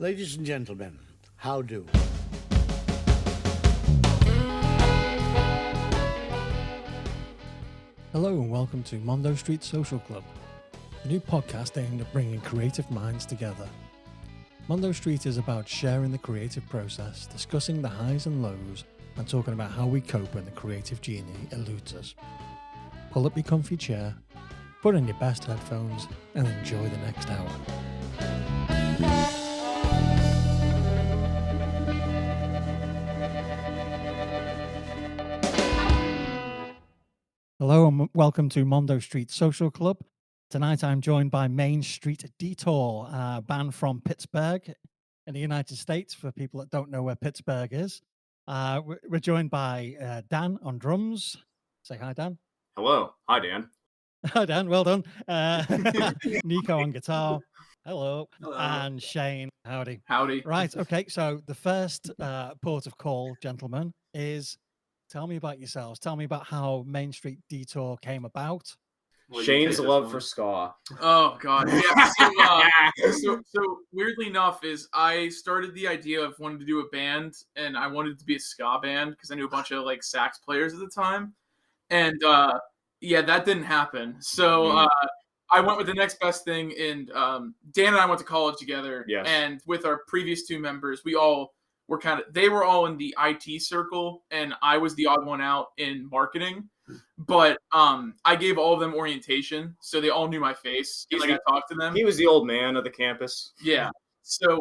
Ladies and gentlemen, how do? Hello and welcome to Mondo Street Social Club, a new podcast aimed at bringing creative minds together. Mondo Street is about sharing the creative process, discussing the highs and lows, and talking about how we cope when the creative genie eludes us. Pull up your comfy chair, put in your best headphones, and enjoy the next hour. Hello and welcome to Mondo Street Social Club. Tonight I'm joined by Main Street Detour, a band from Pittsburgh in the United States, for people that don't know where Pittsburgh is. We're joined by Dan on drums. Say hi, Dan. Hello. Hi, Dan. Hi, Dan. Well done. Nico on guitar. Hello. Hello. And Shane. Howdy. Howdy. Right. Okay. So the first port of call, gentlemen, is tell me about yourselves. Tell me about how Main Street Detour came about. Well, Shane's love for ska. Oh God. Yeah. So weirdly enough, is I started the idea of wanting to do a band, and I wanted it to be a ska band because I knew a bunch of like sax players at the time, and yeah, that didn't happen. So I went with the next best thing, and Dan and I went to college together. Yes. And with our previous two members, we all were they were all in the IT circle, and I was the odd one out in marketing. But I gave all of them orientation, so they all knew my face. And, I talked to them. He was the old man of the campus. Yeah. So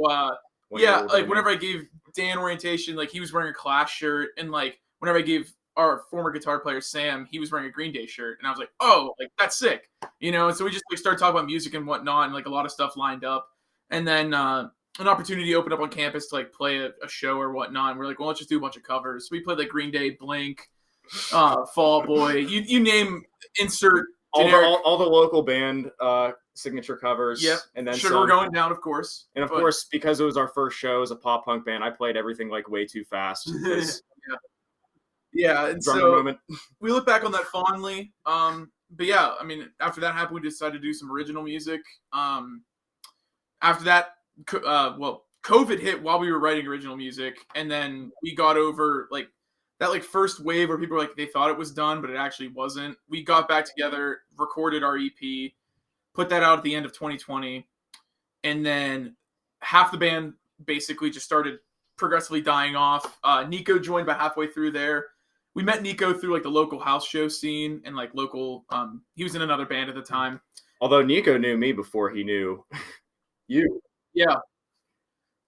whenever I gave Dan orientation, like he was wearing a Clash shirt, and like whenever I gave our former guitar player Sam, he was wearing a Green Day shirt, and I was like, oh, like that's sick, And so we just started talking about music and whatnot, and like a lot of stuff lined up, and then an opportunity opened up on campus to like play a show or whatnot. And we're like, well, let's just do a bunch of covers. So we played like Green Day, Blink, Fall Boy, you name, insert all the local band signature covers. Yep. And then Sugar Going Down, of course. And of course, because it was our first show as a pop punk band, I played everything like way too fast. Yeah, and drummer so moment. We look back on that fondly. But yeah, I mean, after that happened, we decided to do some original music. After that, COVID hit while we were writing original music, and then we got over like that first wave where people were like they thought it was done, but it actually wasn't. We got back together, recorded our EP, put that out at the end of 2020, and then half the band basically just started progressively dying off. Nico joined about halfway through there. We met Nico through like the local house show scene and like local. He was in another band at the time. Although Nico knew me before he knew you. Yeah.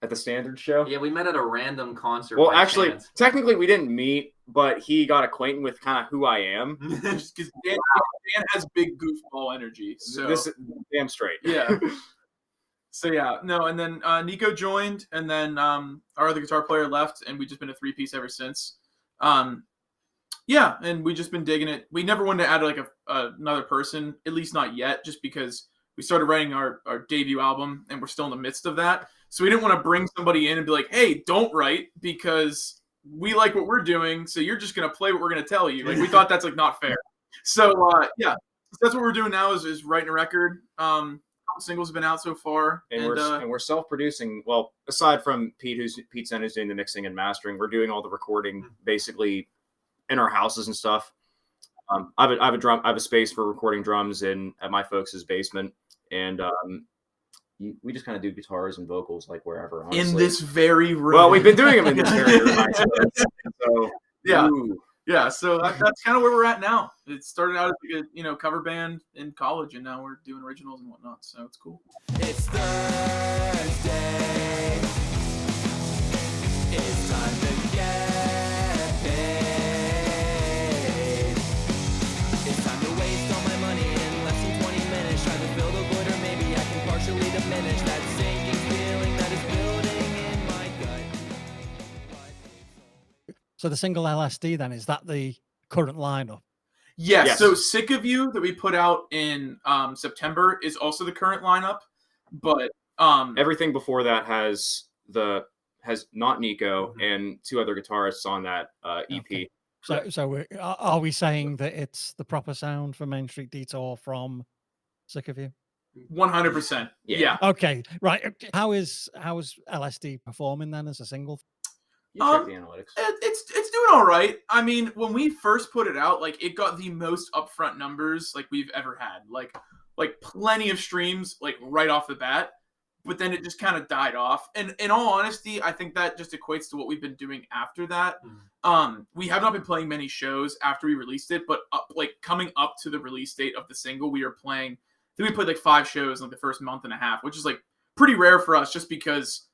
At the Standard show? Yeah, we met at a random concert. Well, actually, technically we didn't meet, but he got acquainted with kind of who I am. Just because Dan has big goofball energy. So this is damn straight. Yeah. So yeah, no, and then Nico joined, and then our other guitar player left, and we've just been a three-piece ever since. Yeah, and we've just been digging it. We never wanted to add like another person, at least not yet, just because we started writing our debut album, and we're still in the midst of that. So we didn't want to bring somebody in and be like, hey, don't write, because we like what we're doing, so you're just going to play what we're going to tell you. Like, we thought that's like not fair. So yeah, so that's what we're doing now is writing a record. Couple singles have been out so far. And we're self-producing. Well, aside from Pete Sen, who's doing the mixing and mastering, we're doing all the recording basically in our houses and stuff. I have a space for recording drums at my folks' basement, and we just kind of do guitars and vocals like wherever. Honestly. In this very room. Well, we've been doing them in this very room. So yeah, ooh. Yeah. So that's kind of where we're at now. It started out as a cover band in college, and now we're doing originals and whatnot. So it's cool. It's Thursday. It's time to get paid. It's time to waste all my money in less than 20 minutes. Try to fill the void, or maybe I can partially diminish that sinking feeling that is building in my gut. So the single LSD then, is that the current lineup? Yes. So Sick of You that we put out in September is also the current lineup, but everything before that has not Nico and two other guitarists on that EP. Okay. So are we saying that it's the proper sound for Main Street Detour from Sick of You? 100%. Yeah. Okay, right. How is LSD performing then as a single? You check the analytics. It's doing all right. I mean, when we first put it out, like it got the most upfront numbers like we've ever had. Like plenty of streams like right off the bat. But then it just kind of died off. And in all honesty, I think that just equates to what we've been doing after that. We have not been playing many shows after we released it, but coming up to the release date of the single, we are playing. I think we played like 5 shows in like the first month and a half, which is like pretty rare for us, just because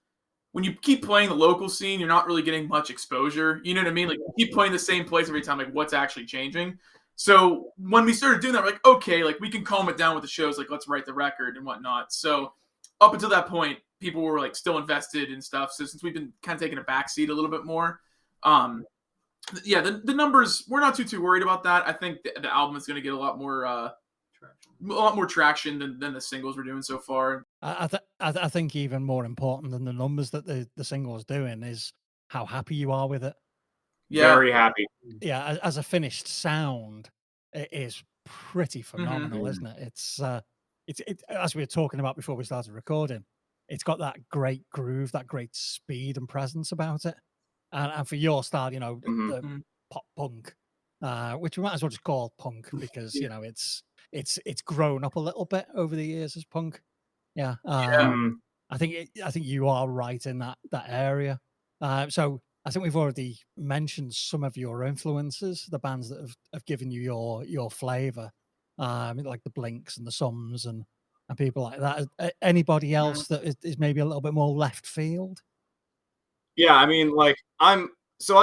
when you keep playing the local scene, you're not really getting much exposure. You know what I mean? Like you keep playing the same place every time. Like what's actually changing? So when we started doing that, we're like, okay, like we can calm it down with the shows. Like let's write the record and whatnot. So up until that point, people were like still invested in stuff. So since we've been kind of taking a backseat a little bit more, the numbers, we're not too worried about that. I think the album is going to get a lot more traction than the singles we're doing so far. I think even more important than the numbers that the single's doing is how happy you are with it. Yeah. Very happy. Yeah, as a finished sound, it is pretty phenomenal, isn't it? It's as we were talking about before we started recording, it's got that great groove, that great speed and presence about it. And for your style, you know, the pop punk, which we might as well just call punk because you know it's grown up a little bit over the years as punk. Yeah. I think you are right in that area. So I think we've already mentioned some of your influences, the bands that have given you your flavor, like the Blinks and the Sums and people like that. Anybody else that is maybe a little bit more left field? Yeah, I mean, like I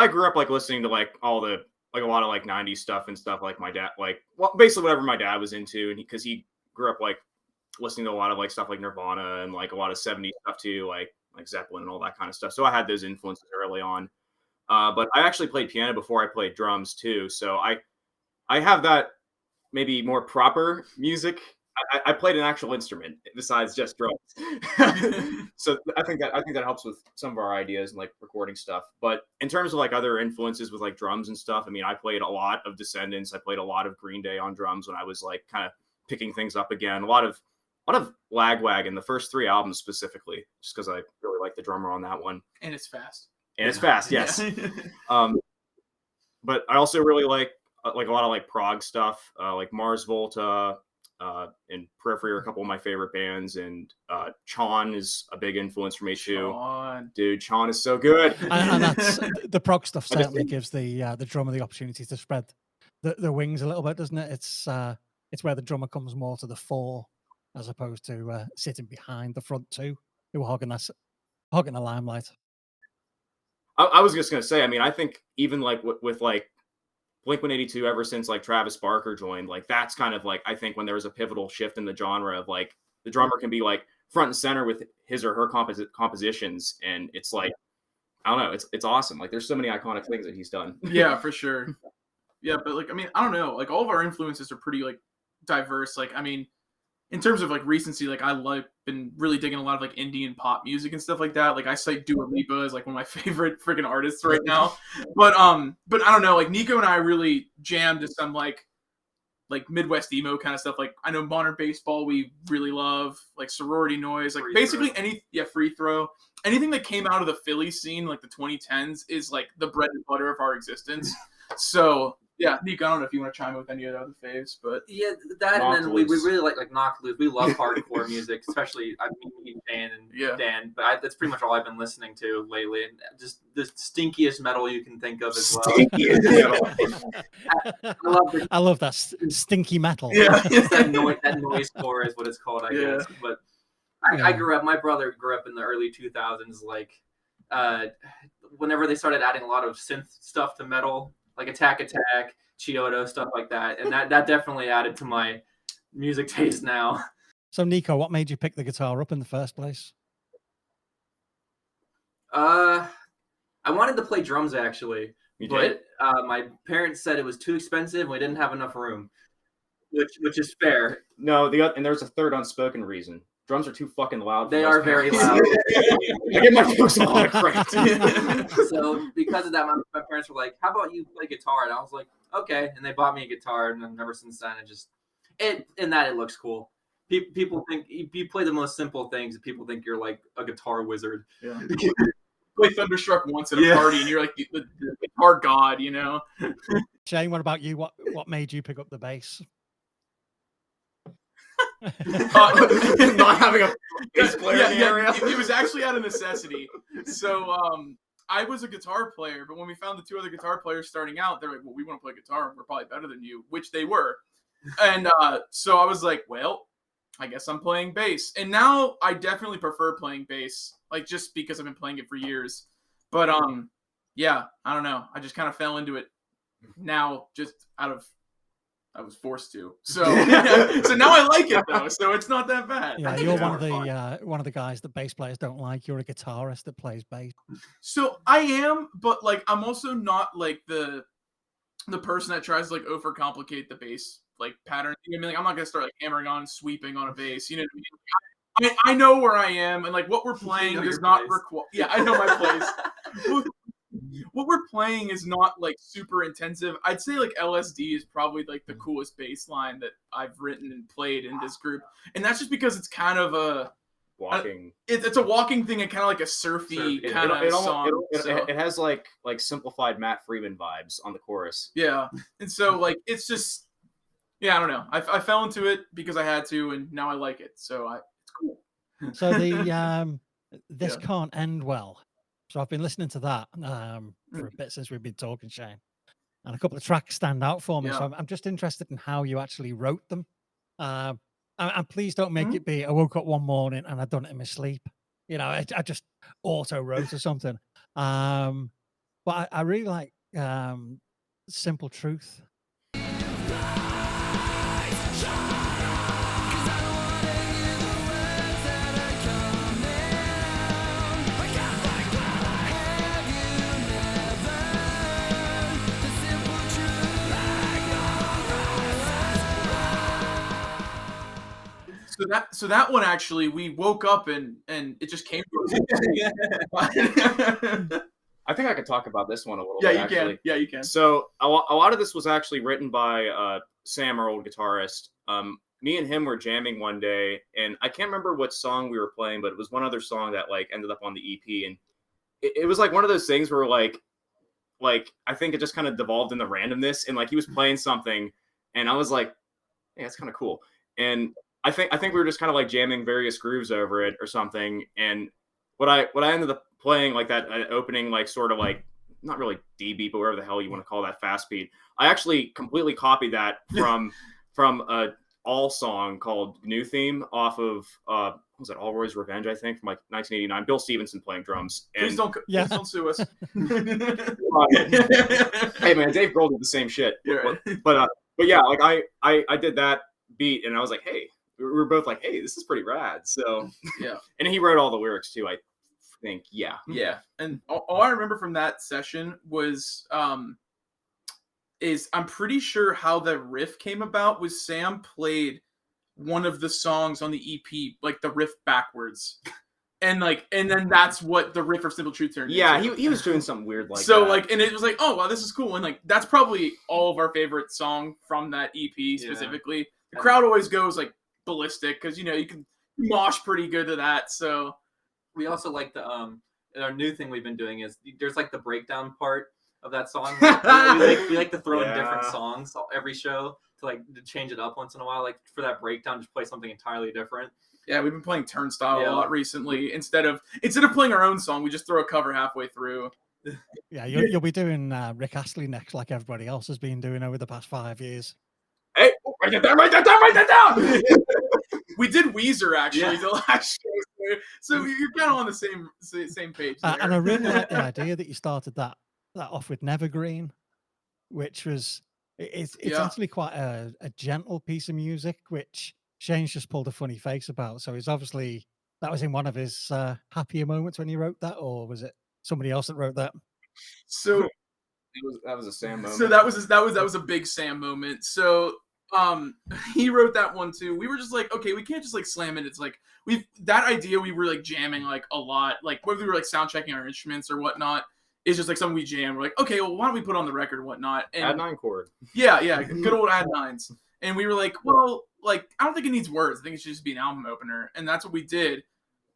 grew up like listening to like all the like a lot of like 90s stuff and stuff like my dad, like basically whatever my dad was into, and because he grew up like listening to a lot of like stuff like Nirvana and like a lot of 70s stuff too, like Zeppelin and all that kind of stuff. So I had those influences early on. But I actually played piano before I played drums too. So I have that maybe more proper music. I played an actual instrument besides just drums. So I think that helps with some of our ideas and like recording stuff. But in terms of like other influences with like drums and stuff, I mean, I played a lot of Descendants. I played a lot of Green Day on drums when I was like kind of picking things up again. A lot of Lagwagon, the first 3 albums specifically, just because I really like the drummer on that one. And it's fast. Yes. But I also really like a lot of like prog stuff, like Mars Volta, and Periphery are a couple of my favorite bands, and Chon is a big influence for me too. Dude, Chon is so good. And that's the prog stuff certainly gives the drummer the opportunity to spread the wings a little bit, doesn't it? It's where the drummer comes more to the fore as opposed to sitting behind the front two, who are hogging the limelight. I was just gonna say, I mean, I think even like with like Blink-182, ever since like Travis Barker joined, like that's kind of like, I think when there was a pivotal shift in the genre of like the drummer can be like front and center with his or her compositions, and it's like, I don't know, it's awesome. Like there's so many iconic things that he's done. Yeah, for sure. Yeah, but like I mean, I don't know, like all of our influences are pretty like diverse. Like I mean, in terms of like recency, like been really digging a lot of like Indian pop music and stuff like that. Like I cite Dua Lipa as like one of my favorite freaking artists right now. But I don't know, like Nico and I really jammed to some like Midwest emo kind of stuff. Like I know Modern Baseball we really love, like Sorority Noise, like basically Free Throw. Anything that came out of the Philly scene, like the 2010s, is like the bread and butter of our existence. So yeah, Nico, I don't know if you want to chime in with any of the other faves, but yeah, that and then we really like Knock Loose. We love hardcore music, especially Dan and Dan. But that's pretty much all I've been listening to lately, and just the stinkiest metal you can think of as well. I love that stinky metal. Yeah, that noise core is what it's called, I guess. But I grew up. My brother grew up in the early 2000s. Like, whenever they started adding a lot of synth stuff to metal, like Attack, Chiodo, stuff like that. And that definitely added to my music taste now. So, Nico, what made you pick the guitar up in the first place? I wanted to play drums, actually. You did? But my parents said it was too expensive and we didn't have enough room, which is fair. No, and there's a third unspoken reason. Drums are too fucking loud. They are very loud. I get my folks a lot of credit. So because of that, my parents were like, "How about you play guitar?" And I was like, "Okay." And they bought me a guitar, and then ever since then, it looks cool. People think you play the most simple things, and people think you're like a guitar wizard. Yeah. Play Thunderstruck once at a party, and you're like the guitar god, you know. Shane, what about you? What made you pick up the bass? Not having a bass player in the area. It was actually out of necessity. So I was a guitar player, but when we found the two other guitar players starting out, they're like, well, we want to play guitar. We're probably better than you, which they were. And so I was like, well, I guess I'm playing bass. And now I definitely prefer playing bass, like just because I've been playing it for years. But yeah, I don't know. I just kind of fell into it now just out of I was forced to. So so now I like it though. So it's not that bad. Yeah, you're one of the guys that bass players don't like. You're a guitarist that plays bass. So I am, but like I'm also not like the person that tries to like overcomplicate the bass like pattern. You know what I mean? Like I'm not gonna start like hammering on, sweeping on a bass. You know what I mean? I know where I am, and like what we're playing does not require. Yeah, I know my place. What we're playing is not like super intensive. I'd say like LSD is probably like the coolest bass line that I've written and played in this group, and that's just because it's kind of a walking. It's a walking thing and kind of like a surfy kind of song. It has like simplified Matt Freeman vibes on the chorus. Yeah, and so like it's just I don't know. I fell into it because I had to, and now I like it. So it's cool. So the this can't end well. So I've been listening to that for a bit since we've been talking, Shane, and a couple of tracks stand out for me. So I'm just interested in how you actually wrote them. And please don't make it be, I woke up one morning and I'd done it in my sleep. You know, I just auto wrote or something. But I really like Simple Truth. So that one actually, we woke up and it just came to us. I think I could talk about this one a little bit. Yeah, you can. Yeah, you can. So a lot of this was actually written by Sam, our old guitarist. Me and him were jamming one day, and I can't remember what song we were playing, but it was one other song that like ended up on the EP, and it was like one of those things where like I think it just kind of devolved into randomness, and like he was playing something, and I was like, hey, that's kind of cool, and I think we were just kind of like jamming various grooves over it or something. And what I ended up playing like that opening, like sort of like not really D beat, but whatever the hell you want to call that fast beat. I actually completely copied that from a All song called New Theme off of what was it, Allroy's Revenge, I think, from like 1989. Bill Stevenson playing drums. And, please don't sue us. Hey man, Dave Grohl did the same shit. Right. But yeah, like I did that beat and I was like, hey. We were both like, hey, this is pretty rad. So yeah. And he wrote all the lyrics too, I think. Yeah. And all I remember from that session was I'm pretty sure how the riff came about was Sam played one of the songs on the EP, like the riff backwards. And then that's what the riff of Simple Truth turned into. he was doing something weird like so that. like, and it was like, oh wow, this is cool. And like that's probably all of our favorite song from that EP specifically. The crowd always goes like ballistic because you can mosh pretty good to that. So we also like the our new thing we've been doing is there's like the breakdown part of that song. we like to throw in different songs every show to change it up once in a while. Like for that breakdown, just play something entirely different. Yeah, we've been playing Turnstile a lot recently. Instead of playing our own song, we just throw a cover halfway through. Yeah, you'll be doing Rick Astley next, like everybody else has been doing over the past 5 years. Hey, write that down. We did Weezer actually the last show, so you're kind of on the same page. And I really like the idea that you started that off with Nevergreen, which was it's actually quite a gentle piece of music, which Shane's just pulled a funny face about. So he's obviously that was in one of his happier moments when he wrote that, or was it somebody else that wrote that? So that was a Sam moment. So that was a big Sam moment. So he wrote that one too. We were just like, okay, we can't just like slam it. It's like that idea we were like jamming like a lot, like whether we were like sound checking our instruments or whatnot, is just like something we jam. We're like, okay, well, why don't we put on the record and whatnot? And add 9 chord. Yeah, good old add 9s. And we were like, well, like, I don't think it needs words. I think it should just be an album opener, and that's what we did.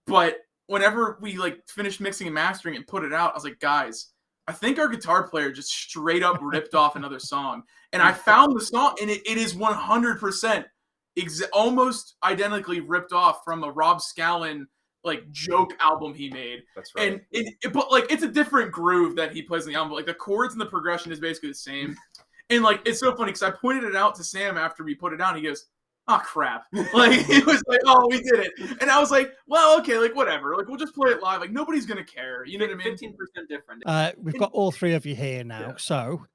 But whenever we like finished mixing and mastering and put it out, I was like, guys, I think our guitar player just straight up ripped off another song. And I found the song, and it is 100% almost identically ripped off from a Rob Scallon like joke album he made. That's right. And but like it's a different groove that he plays in the album. But, like the chords and the progression is basically the same. And like it's so funny because I pointed it out to Sam after we put it down. He goes, "Oh crap!" Like he was like, "Oh, we did it," and I was like, "Well, okay, like whatever. Like we'll just play it live. Like nobody's gonna care. You know what I mean?" 15% different. We've got all three of you here now, so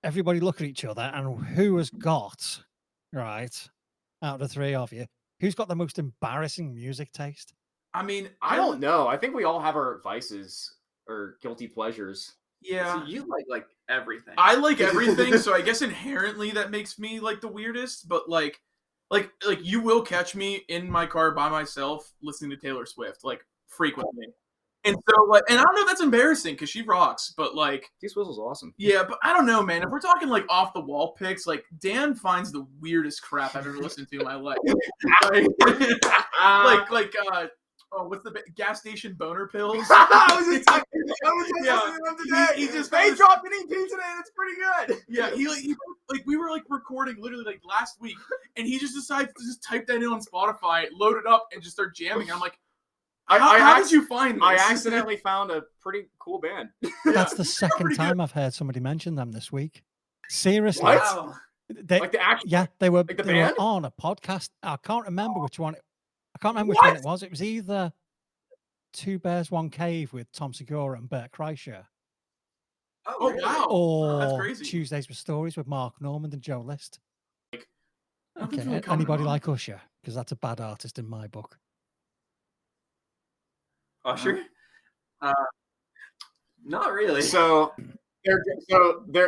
everybody look at each other and who has got, right, out of the three of you, who's got the most embarrassing music taste? I mean, I don't know. I think we all have our vices or guilty pleasures. Yeah, So you like everything. I like everything, so I guess inherently that makes me like the weirdest. But like you will catch me in my car by myself listening to Taylor Swift like frequently, and so like, and I don't know if that's embarrassing because she rocks, but like, T-Swizzle's awesome. yeah, but I don't know, man. If we're talking like off the wall picks, like Dan finds the weirdest crap I've ever listened to in my life. Oh, what's the gas station boner pills? I was just talking. He just They dropped an EP today. That's pretty good. Yeah, he like we were like recording literally like last week, and he just decided to just type that in on Spotify, load it up, and just start jamming. I'm like, how did you find this? I accidentally found a pretty cool band. That's the second time I've heard somebody mention them this week. Seriously. What? Wow. Like the actual. Yeah, they were, Like the they were band? on a podcast. I can't remember which one. I can't remember which one it was. It was either Two Bears, One Cave with Tom Segura and Bert Kreischer, Oh really? wow, or that's crazy. Tuesdays with Stories with Mark Normand and Joe List. Nothing's Okay, really coming anybody on. like Usher? Because that's a bad artist in my book. Usher? Not really. So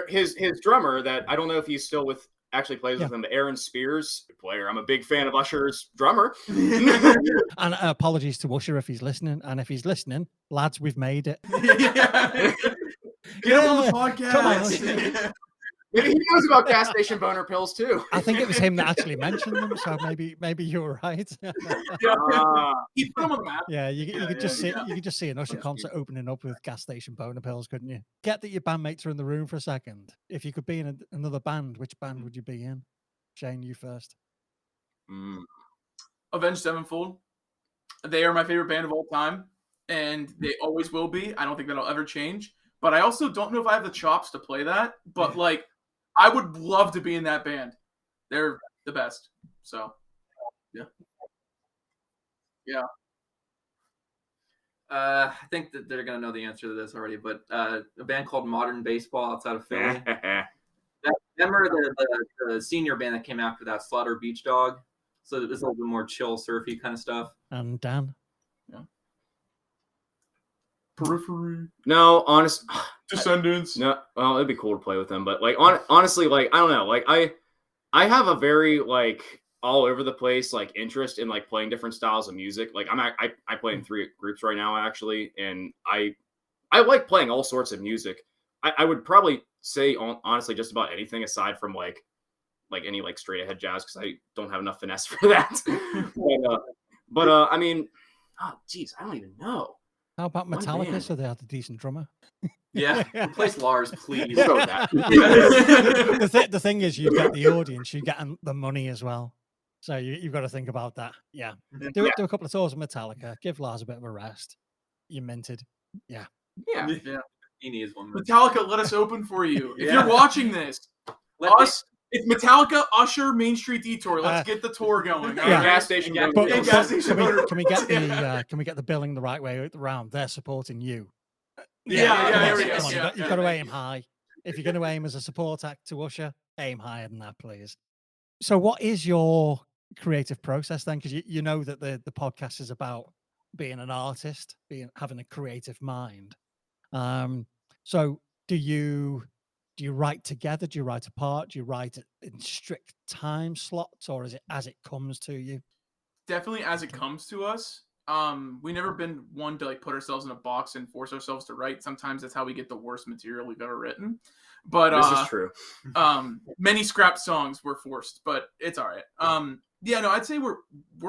his drummer that I don't know if he's still with actually plays with him, Aaron Spears, good player. I'm a big fan of Usher's drummer. And apologies to Usher if he's listening. And if he's listening, lads, we've made it. Get him on the Yeah, podcast. come on. Maybe he knows about gas station boner pills too. I think it was him that actually mentioned them, so maybe you were right. He put him on the map. Yeah, you could just see an Usher concert opening up with gas station boner pills, couldn't you? Get that your bandmates are in the room for a second. If you could be in another band, which band would you be in? Shane, you first. Avenged Sevenfold. They are my favorite band of all time, and they always will be. I don't think that'll ever change. But I also don't know if I have the chops to play that. But like, I would love to be in that band. They're the best. So, yeah. I think that they're gonna know the answer to this already, but a band called Modern Baseball outside of Philly. Remember the senior band that came after that, Slaughter Beach Dog? So it was a little bit more chill, surfy kind of stuff. And Dan. Periphery. No, honest. Descendants. No, well, it'd be cool to play with them, but like honestly, like I don't know, like I have a very like all over the place like interest in like playing different styles of music. Like I play in 3 groups right now actually, and I like playing all sorts of music. I would probably say honestly just about anything aside from like any like straight ahead jazz because I don't have enough finesse for that. but I mean, oh geez, I don't even know. How about One Metallica? band. So they had a decent drummer. Yeah, replace Lars, please. So that. The thing is, you get the audience, you get the money as well. So you've got to think about that. Yeah. Do a couple of tours with Metallica. Give Lars a bit of a rest. You're minted. Yeah. Yeah. He needs one more. Metallica, let us open for you. If Yeah. you're watching this, Let me- it's Metallica, Usher, Main Street Detour. Let's get the tour going. Yeah. Gas station. Yeah. But, Yeah, gas station can we get the billing the right way around? They're supporting you. Yeah, there we come go. on, Yeah, you've got to aim high. If you're going to aim as a support act to Usher, aim higher than that, please. So, what is your creative process then? Because you know that the podcast is about being an artist, having a creative mind. So, do you write together? Do you write apart? Do you write in strict time slots, or is it as it comes to you? Definitely as it comes to us. we never been one to like put ourselves in a box and force ourselves to write. Sometimes that's how we get the worst material we've ever written. But This is true. many scrap songs were forced, but it's all right. Yeah, no, I'd say we're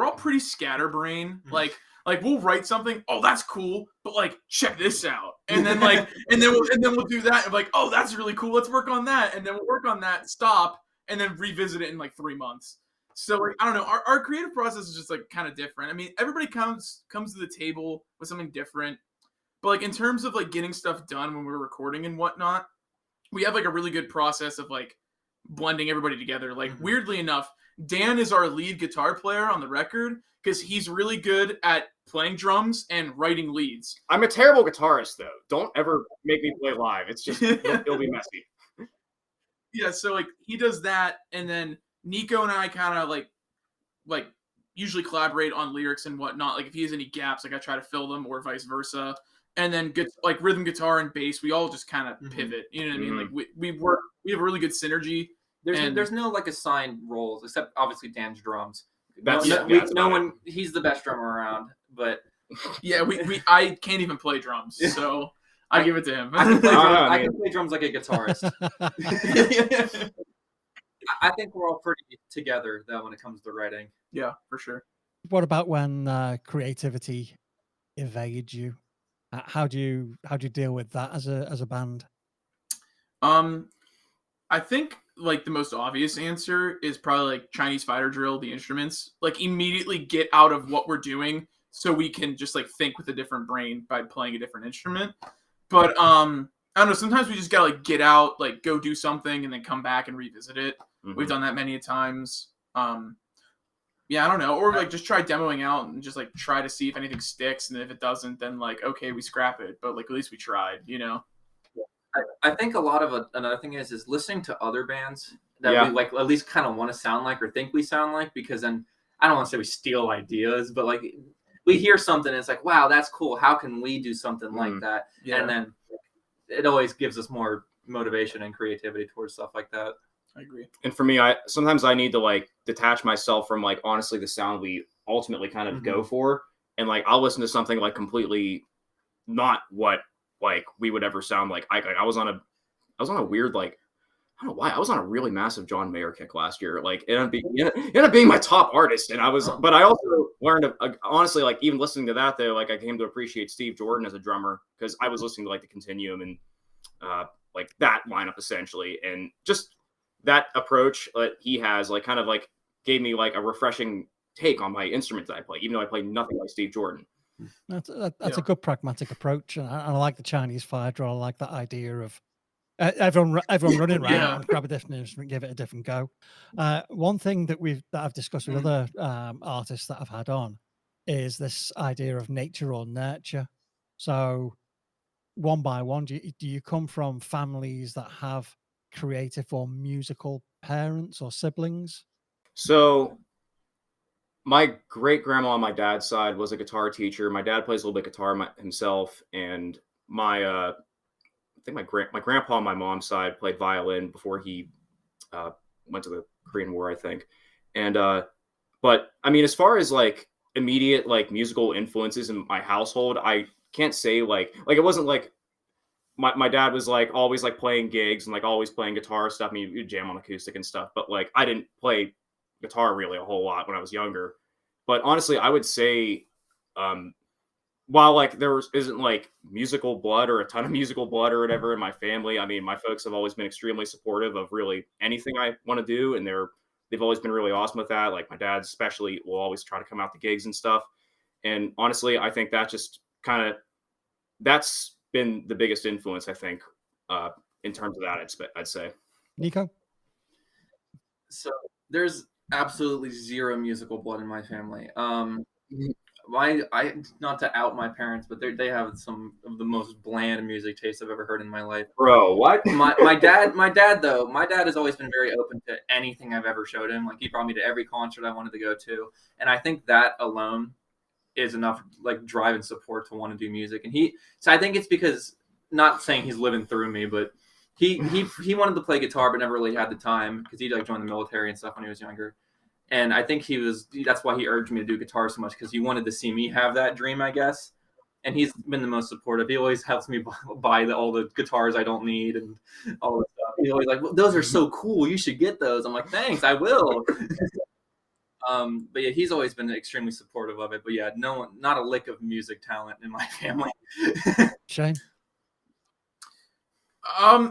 all pretty scatterbrained. Like we'll write something, oh that's cool, but like check this out, and then like and then we'll do that, and like oh that's really cool, let's work on that, and then we'll work on that, stop, and then revisit it in like 3 months. So like, I don't know, our creative process is just like kind of different. I mean, everybody comes to the table with something different, but like in terms of like getting stuff done when we're recording and whatnot, we have like a really good process of like blending everybody together. Like weirdly enough, Dan is our lead guitar player on the record because he's really good at playing drums and writing leads. I'm a terrible guitarist though. Don't ever make me play live. It's just it'll be messy. Yeah, so like he does that, and then Nico and I kind of like usually collaborate on lyrics and whatnot. Like if he has any gaps, like I try to fill them, or vice versa. And then get like rhythm guitar and bass, we all just kind of pivot. You know what I mean? Like we have a really good synergy. There's no like assigned roles except obviously Dan's drums. That's No one. He's the best drummer around, but yeah, I can't even play drums, so I give it to him. I can play drums like a guitarist. I think we're all pretty together though when it comes to writing. Yeah, for sure. What about when creativity evades you? How do you deal with that as a band? I think like the most obvious answer is probably like Chinese fighter drill, the instruments. Like immediately get out of what we're doing so we can just like think with a different brain by playing a different instrument. But I don't know, sometimes we just gotta like get out, like go do something and then come back and revisit it. We've done that many times. Yeah, I don't know. Or like just try demoing out and just like try to see if anything sticks, and if it doesn't, then like okay, we scrap it. But like at least we tried, you know. I think a lot of another thing is listening to other bands that we like at least kind of want to sound like or think we sound like, because then I don't want to say we steal ideas, but like we hear something and it's like, wow, that's cool. How can we do something like that? Yeah. And then it always gives us more motivation and creativity towards stuff like that. I agree. And for me, sometimes I need to like detach myself from like honestly the sound we ultimately kind of go for, and like I'll listen to something like completely not what like we would ever sound like. I was on a weird like I don't know why I was on a really massive John Mayer kick last year. Like it ended up being my top artist, and I was. But I also learned honestly like even listening to that though, like I came to appreciate Steve Jordan as a drummer because I was listening to like the Continuum and like that lineup essentially, and just that approach that he has like kind of like gave me like a refreshing take on my instrument that I play, even though I play nothing like Steve Jordan. That's a good pragmatic approach, and I like the Chinese fire drill. I like that idea of everyone running around and grab a different instrument, give it a different go. One thing that I've discussed with other artists that I've had on is this idea of nature or nurture. So one by one, do you come from families that have creative or musical parents or siblings? So my great grandma on my dad's side was a guitar teacher. My dad plays a little bit guitar himself, and I think my grandpa on my mom's side played violin before he went to the Korean War, I think. And but I mean, as far as like immediate like musical influences in my household, I can't say like it wasn't like my dad was like always like playing gigs and like always playing guitar stuff. I mean, you'd jam on acoustic and stuff, but like I didn't play guitar really a whole lot when I was younger. But honestly, I would say while like isn't like musical blood or a ton of musical blood or whatever in my family, I mean, my folks have always been extremely supportive of really anything I want to do, and they've always been really awesome with that. Like my dad especially will always try to come out to gigs and stuff. And honestly, I think that just that's been the biggest influence, I think, in terms of that, I'd say. Nico? So there's absolutely zero musical blood in my family. I not to out my parents, but they have some of the most bland music taste I've ever heard in my life. Bro, what? My dad has always been very open to anything I've ever showed him. Like he brought me to every concert I wanted to go to, and I think that alone is enough like drive and support to want to do music. And so I think it's because, not saying he's living through me, but he wanted to play guitar but never really had the time because he like joined the military and stuff when he was younger. And I think that's why he urged me to do guitar so much, because he wanted to see me have that dream, I guess. And he's been the most supportive. He always helps me buy all the guitars I don't need and all the stuff. He's always like, well, those are so cool. You should get those. I'm like, thanks, I will. But yeah, he's always been extremely supportive of it. But yeah, not a lick of music talent in my family. Shane?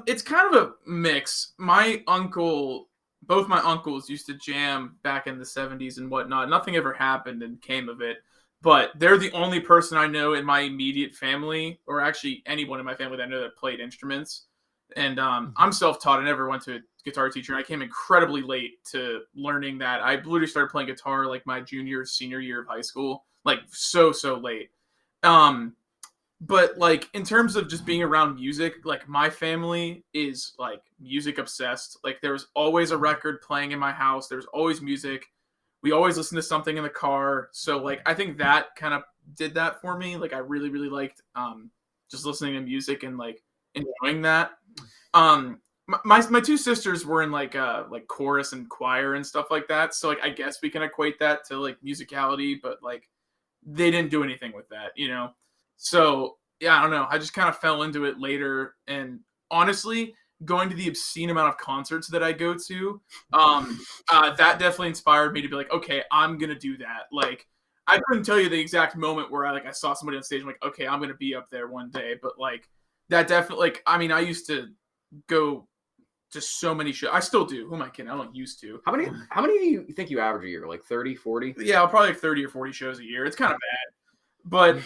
It's kind of a mix. Both my uncles used to jam back in the 70s and whatnot. Nothing ever happened and came of it. But they're the only person I know in my immediate family, or actually anyone in my family that I know that played instruments. And I'm self-taught. I never went to a guitar teacher. And I came incredibly late to learning that. I literally started playing guitar like my senior year of high school. Like so late. But like in terms of just being around music, like my family is like music obsessed. Like there's always a record playing in my house. There's always music. We always listen to something in the car. So like I think that kind of did that for me. Like I really liked just listening to music and like enjoying that. My two sisters were in like chorus and choir and stuff like that. So like I guess we can equate that to like musicality, but like they didn't do anything with that, you know. So yeah, I don't know. I just kind of fell into it later, and honestly, going to the obscene amount of concerts that I go to, that definitely inspired me to be like, okay, I'm gonna do that. Like, I couldn't tell you the exact moment where I saw somebody on stage. I'm like, okay, I'm gonna be up there one day. But like, that definitely, like, I mean, I used to go to so many shows. I still do. Who am I kidding? I don't used to. How many do you think you average a year? Like 30, 40? Yeah, probably like 30 or 40 shows a year. It's kind of bad, but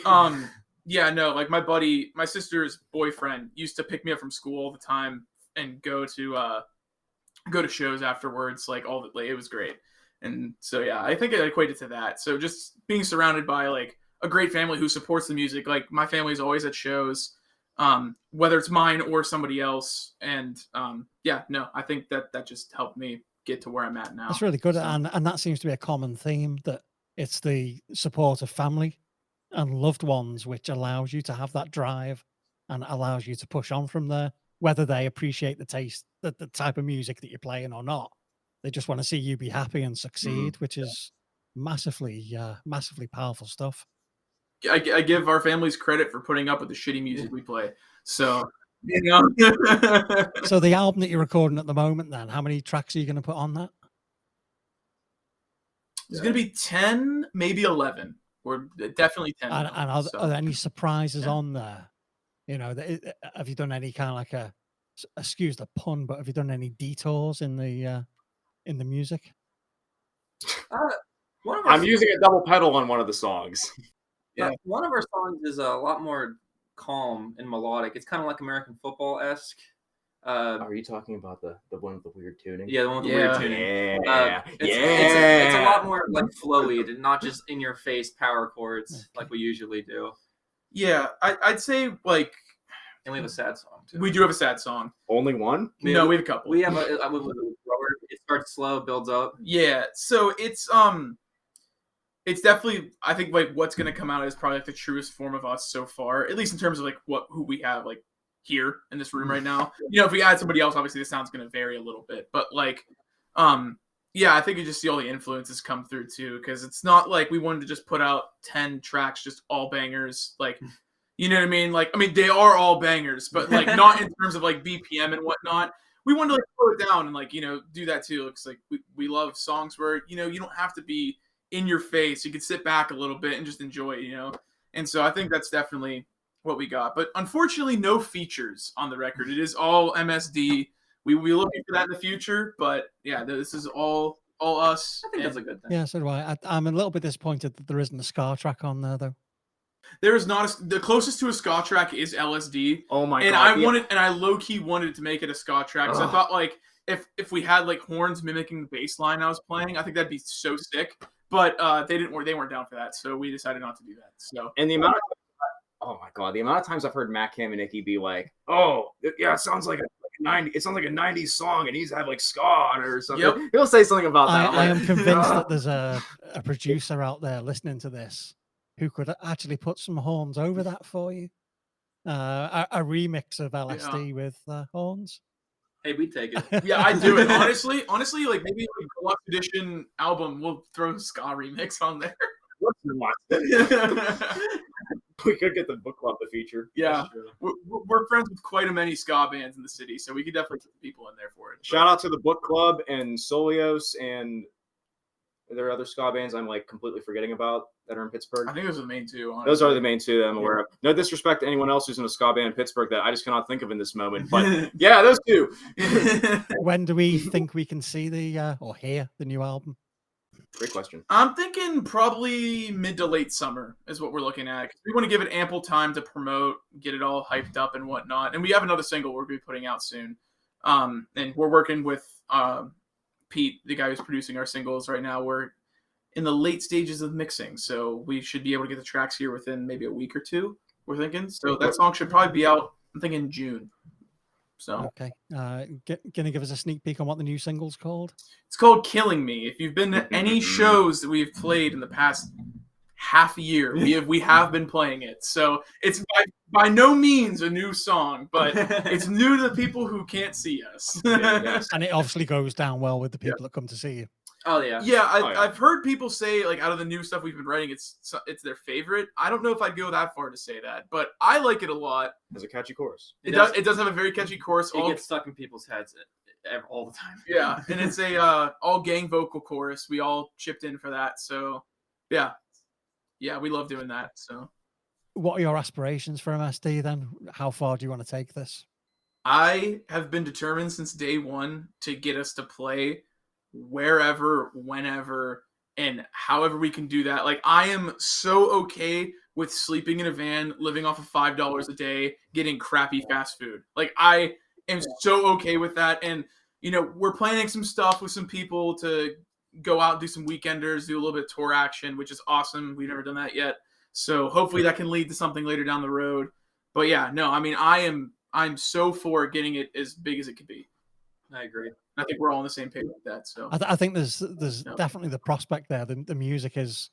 yeah, no, like my sister's boyfriend used to pick me up from school all the time and go to shows afterwards, like it was great. And so yeah, I think it equated to that. So just being surrounded by like a great family who supports the music. Like my family's always at shows, whether it's mine or somebody else. And yeah, no, I think that just helped me get to where I'm at now. That's really good. So. And that seems to be a common theme, that it's the support of family and loved ones which allows you to have that drive and allows you to push on from there, whether they appreciate the taste, the type of music that you're playing or not. They just want to see you be happy and succeed, which is massively powerful stuff. I give our families credit for putting up with the shitty music we play. So, you know. So the album that you're recording at the moment, then, how many tracks are you going to put on that? There's going to be 10, maybe 11. We're definitely 10. And are there any surprises on there? You know, have you done any kind of like excuse the pun, but have you done any detours in the music? I'm using a double pedal on one of the songs. Yeah, one of our songs is a lot more calm and melodic. It's kind of like American football-esque. Are you talking about the one with the weird tuning? Yeah, the one with the weird tuning. It's a lot more like flowy and not just in your face power chords like we usually do. Yeah, I'd say like, and we have a sad song too. We do have a sad song. Only one? No, we have a couple. We have a it starts slow, builds up. Yeah, so it's definitely, I think like what's gonna come out is probably like the truest form of us so far, at least in terms of like who we have like here in this room right now. You know, if we add somebody else, obviously the sound's going to vary a little bit, but like, yeah, I think you just see all the influences come through too. Cause it's not like we wanted to just put out 10 tracks, just all bangers. Like, you know what I mean? Like, I mean, they are all bangers, but like not in terms of like BPM and whatnot. We wanted to like slow it down and like, you know, do that too. It's like, we love songs where, you know, you don't have to be in your face. You can sit back a little bit and just enjoy it, you know? And so I think that's definitely what we got, but unfortunately no features on the record. It is all MSD. We will be looking for that in the future, but yeah, this is all us. I think that's a good thing. Yeah, so do I. I'm a little bit disappointed that there isn't a ska track on there though. There is not the closest to a ska track is LSD. Oh my god! I low key wanted to make it a ska track because I thought like if we had like horns mimicking the bass line I was playing, I think that'd be so sick. But they weren't down for that, so we decided not to do that. So and the amount of oh my god, the amount of times I've heard Matt Kamenicky be like, "Oh, yeah, it sounds like a 90s song, and he's had like ska on it or something." Yep. He'll say something about that. I am convinced that there's a producer out there listening to this who could actually put some horns over that for you. A remix of LSD with horns. Hey, we take it. Yeah, I do it. Honestly, like maybe like the deluxe edition album, we'll throw a ska remix on there. What's the We could get the book club to feature. Yeah, we're friends with quite a many ska bands in the city, so we could definitely put people in there for it. Shout out to the book club and Solios, and there are other ska bands I'm like completely forgetting about that are in Pittsburgh. I think those are the main two. Honestly. Those are the main two that I'm aware of. No disrespect to anyone else who's in a ska band in Pittsburgh that I just cannot think of in this moment. But yeah, those two. When do we think we can see the or hear the new album? Great question. I'm thinking probably mid to late summer is what we're looking at. We want to give it ample time to promote, get it all hyped up and whatnot. And we have another single we're going to be putting out soon. And we're working with Pete, the guy who's producing our singles right now. We're in the late stages of mixing, so we should be able to get the tracks here within maybe a week or two, we're thinking. So that song should probably be out, I'm thinking June. So okay, gonna give us a sneak peek on what the new single's called? It's called "Killing Me." If you've been to any shows that we've played in the past half a year, we have been playing it. So it's by no means a new song, but it's new to the people who can't see us. Yes. And it obviously goes down well with the people that come to see you. Oh yeah. Yeah, I've heard people say like out of the new stuff we've been writing, it's their favorite. I don't know if I'd go that far to say that, but I like it a lot. Has a catchy chorus. It does have a very catchy chorus. It gets stuck in people's heads all the time. Yeah, and it's a all gang vocal chorus. We all chipped in for that, so yeah, we love doing that. So, what are your aspirations for MSD then? How far do you want to take this? I have been determined since day one to get us to play wherever, whenever, and however we can do that. Like, I am so okay with sleeping in a van, living off of $5 a day, getting crappy fast food. Like, I am so okay with that. And, you know, we're planning some stuff with some people to go out and do some weekenders, do a little bit of tour action, which is awesome. We've never done that yet. So hopefully that can lead to something later down the road. But yeah, no, I mean, I'm so for getting it as big as it could be. I agree. I think we're all on the same page with that. So I think there's definitely the prospect there. The music is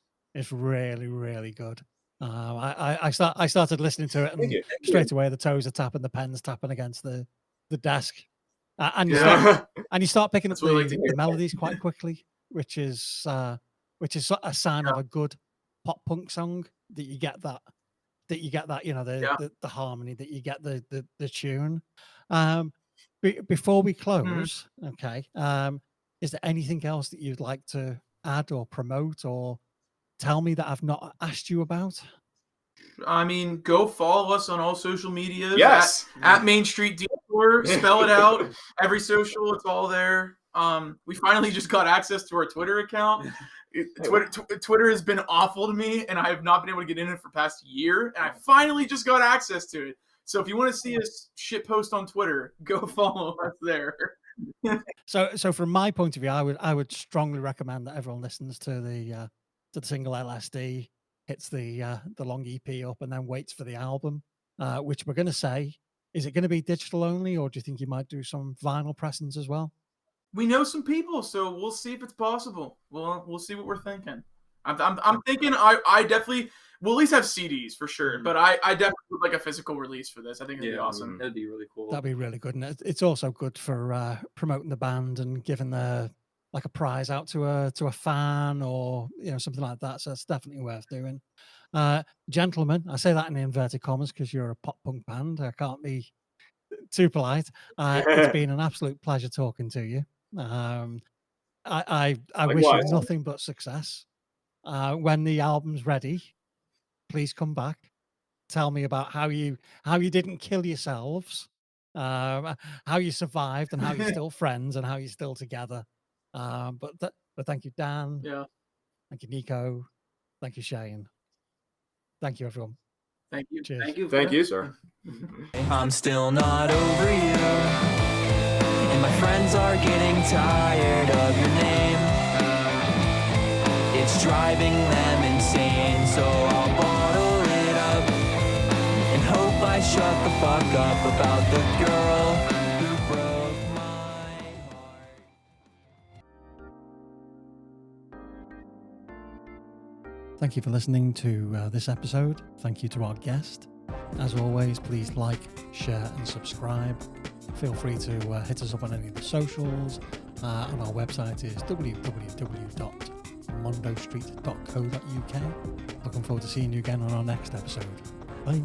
really, really good. I started listening to it, and straight away the toes are tapping, the pen's tapping against the desk, and you start picking up the melodies quite quickly, which is a sign of a good pop punk song. That you get that, you know, the harmony, that you get the tune. Before we close, okay, is there anything else that you'd like to add or promote or tell me that I've not asked you about? I mean, go follow us on all social media. Yes. At Main Street Detour. Spell it out. Every social, it's all there. We finally just got access to our Twitter account. Twitter has been awful to me, and I have not been able to get in it for the past year, and I finally just got access to it. So if you want to see us shit post on Twitter, go follow us there. So from my point of view, I would strongly recommend that everyone listens to the single LSD, hits the long EP up, and then waits for the album, which we're going to say, is it going to be digital only, or do you think you might do some vinyl pressings as well? We know some people, so we'll see if it's possible. We'll see what we're thinking. I'm thinking I definitely we'll at least have CDs for sure, but I definitely would like a physical release for this. I think it'd be awesome. It'd be really cool. That'd be really good, and it's also good for promoting the band and giving a prize out to a fan, or you know, something like that. So it's definitely worth doing. Gentlemen, I say that in inverted commas because you're a pop punk band. I can't be too polite. It's been an absolute pleasure talking to you. I wish you nothing but success. When the album's ready, please come back. Tell me about how you didn't kill yourselves, how you survived, and how you're still friends, and how you're still together. But thank you, Dan. Yeah. Thank you, Nico. Thank you, Shane. Thank you, everyone. Thank you. Cheers. Thank you, sir. I'm still not over you, and my friends are getting tired of your name. It's driving them insane, so I'll bottle it up and hope I shut the fuck up about the girl who broke my heart. Thank you for listening to this episode. Thank you to our guest. As always, please like, share, and subscribe. Feel free to hit us up on any of the socials, and our website is www.mondostreet.co.uk. Looking forward to seeing you again on our next episode. Bye.